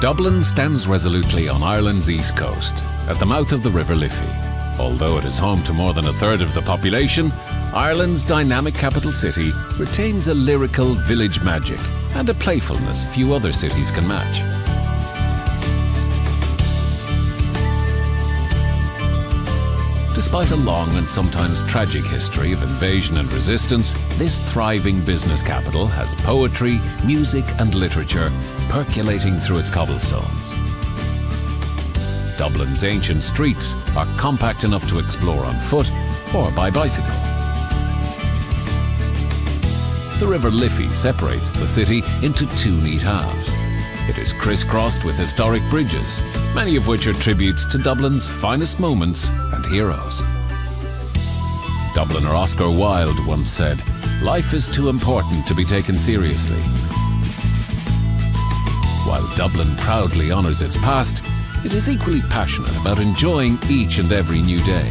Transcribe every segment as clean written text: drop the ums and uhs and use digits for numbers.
Dublin stands resolutely on Ireland's east coast, at the mouth of the River Liffey. Although it is home to more than a third of the population, Ireland's dynamic capital city retains a lyrical village magic and a playfulness few other cities can match. Despite a long and sometimes tragic history of invasion and resistance, this thriving business capital has poetry, music and literature percolating through its cobblestones. Dublin's ancient streets are compact enough to explore on foot or by bicycle. The River Liffey separates the city into two neat halves. It is crisscrossed with historic bridges, many of which are tributes to Dublin's finest moments and heroes. Dubliner Oscar Wilde once said, "Life is too important to be taken seriously." While Dublin proudly honours its past, it is equally passionate about enjoying each and every new day.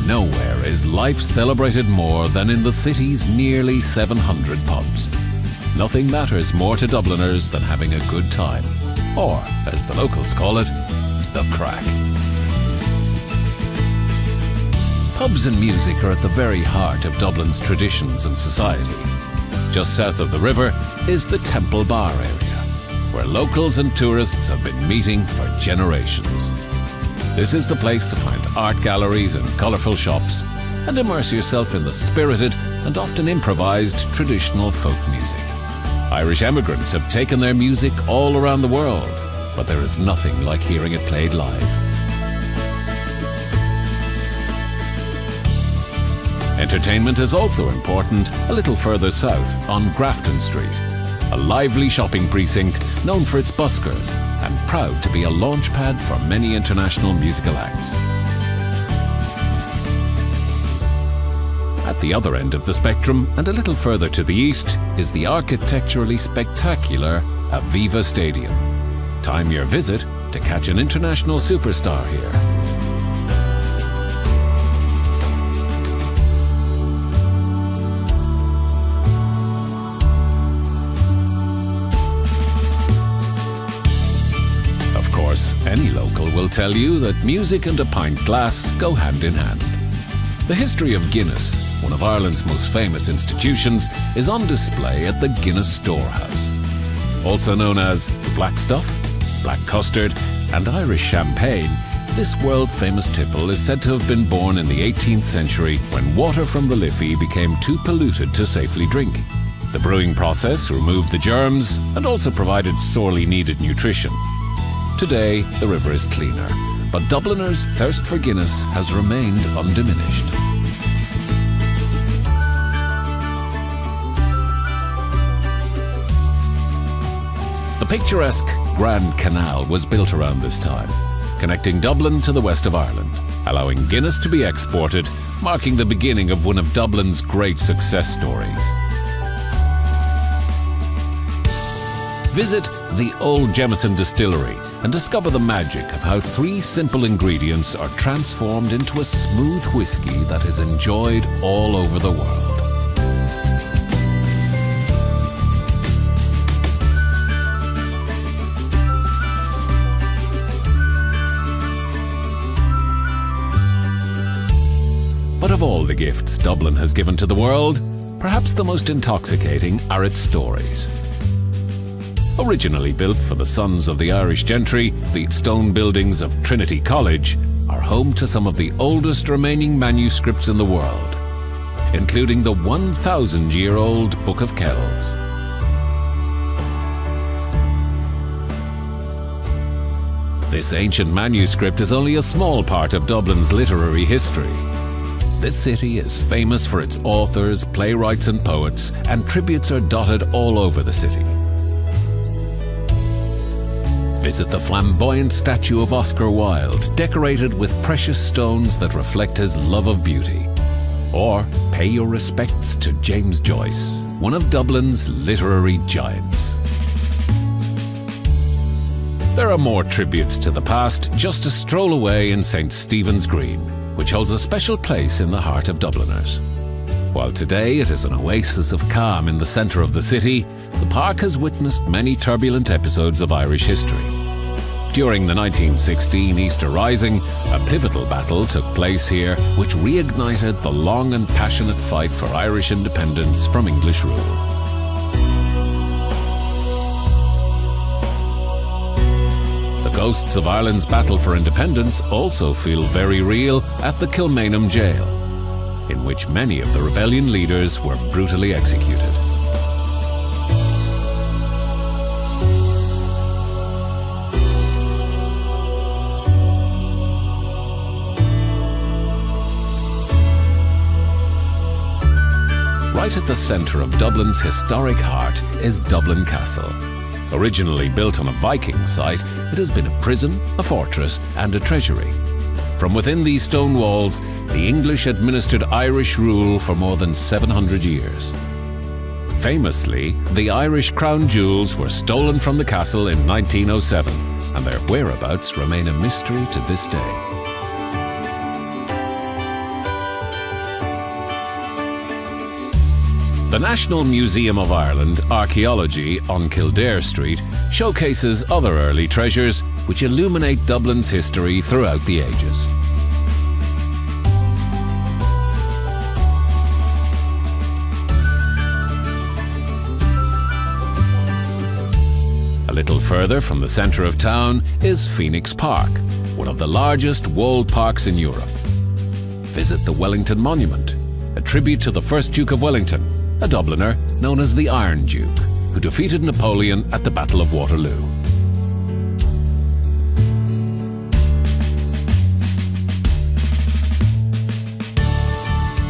Nowhere is life celebrated more than in the city's nearly 700 pubs. Nothing matters more to Dubliners than having a good time, or, as the locals call it, the crack. Pubs and music are at the very heart of Dublin's traditions and society. Just south of the river is the Temple Bar area, where locals and tourists have been meeting for generations. This is the place to find art galleries and colourful shops and immerse yourself in the spirited and often improvised traditional folk music. Irish emigrants have taken their music all around the world, but there is nothing like hearing it played live. Entertainment is also important a little further south on Grafton Street, a lively shopping precinct known for its buskers and proud to be a launchpad for many international musical acts. At the other end of the spectrum, and a little further to the east, is the architecturally spectacular Aviva Stadium. Time your visit to catch an international superstar here. Any local will tell you that music and a pint glass go hand in hand. The history of Guinness, one of Ireland's most famous institutions, is on display at the Guinness Storehouse. Also known as the Black Stuff, Black Custard and Irish Champagne, this world-famous tipple is said to have been born in the 18th century when water from the Liffey became too polluted to safely drink. The brewing process removed the germs and also provided sorely needed nutrition. Today, the river is cleaner, but Dubliners' thirst for Guinness has remained undiminished. The picturesque Grand Canal was built around this time, connecting Dublin to the west of Ireland, allowing Guinness to be exported, marking the beginning of one of Dublin's great success stories. Visit the Old Jameson Distillery and discover the magic of how 3 simple ingredients are transformed into a smooth whiskey that is enjoyed all over the world. But of all the gifts Dublin has given to the world, perhaps the most intoxicating are its stories. Originally built for the sons of the Irish gentry, the stone buildings of Trinity College are home to some of the oldest remaining manuscripts in the world, including the 1,000-year-old Book of Kells. This ancient manuscript is only a small part of Dublin's literary history. This city is famous for its authors, playwrights and poets, and tributes are dotted all over the city. Visit the flamboyant statue of Oscar Wilde, decorated with precious stones that reflect his love of beauty. Or pay your respects to James Joyce, one of Dublin's literary giants. There are more tributes to the past just a stroll away in St. Stephen's Green, which holds a special place in the heart of Dubliners. While today it is an oasis of calm in the centre of the city, the park has witnessed many turbulent episodes of Irish history. During the 1916 Easter Rising, a pivotal battle took place here which reignited the long and passionate fight for Irish independence from English rule. The ghosts of Ireland's battle for independence also feel very real at the Kilmainham jail, in which many of the rebellion leaders were brutally executed. Right at the centre of Dublin's historic heart is Dublin Castle. Originally built on a Viking site, it has been a prison, a fortress and a treasury. From within these stone walls, the English administered Irish rule for more than 700 years. Famously, the Irish crown jewels were stolen from the castle in 1907, and their whereabouts remain a mystery to this day. The National Museum of Ireland Archaeology on Kildare Street showcases other early treasures which illuminate Dublin's history throughout the ages. A little further from the centre of town is Phoenix Park, one of the largest walled parks in Europe. Visit the Wellington Monument, a tribute to the first Duke of Wellington, a Dubliner known as the Iron Duke, who defeated Napoleon at the Battle of Waterloo.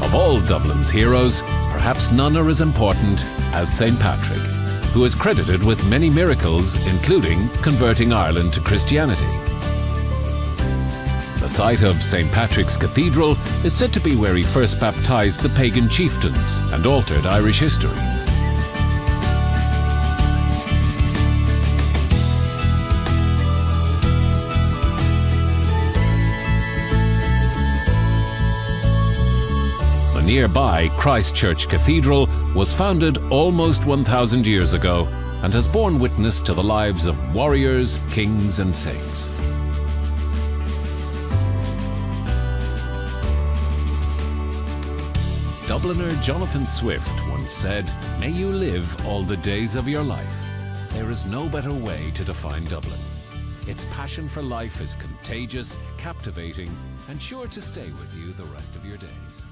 Of all Dublin's heroes, perhaps none are as important as St. Patrick, who is credited with many miracles, including converting Ireland to Christianity. The site of St. Patrick's Cathedral is said to be where he first baptized the pagan chieftains and altered Irish history. The nearby Christ Church Cathedral was founded almost 1,000 years ago and has borne witness to the lives of warriors, kings and saints. Dubliner Jonathan Swift once said, "May you live all the days of your life." There is no better way to define Dublin. Its passion for life is contagious, captivating, and sure to stay with you the rest of your days.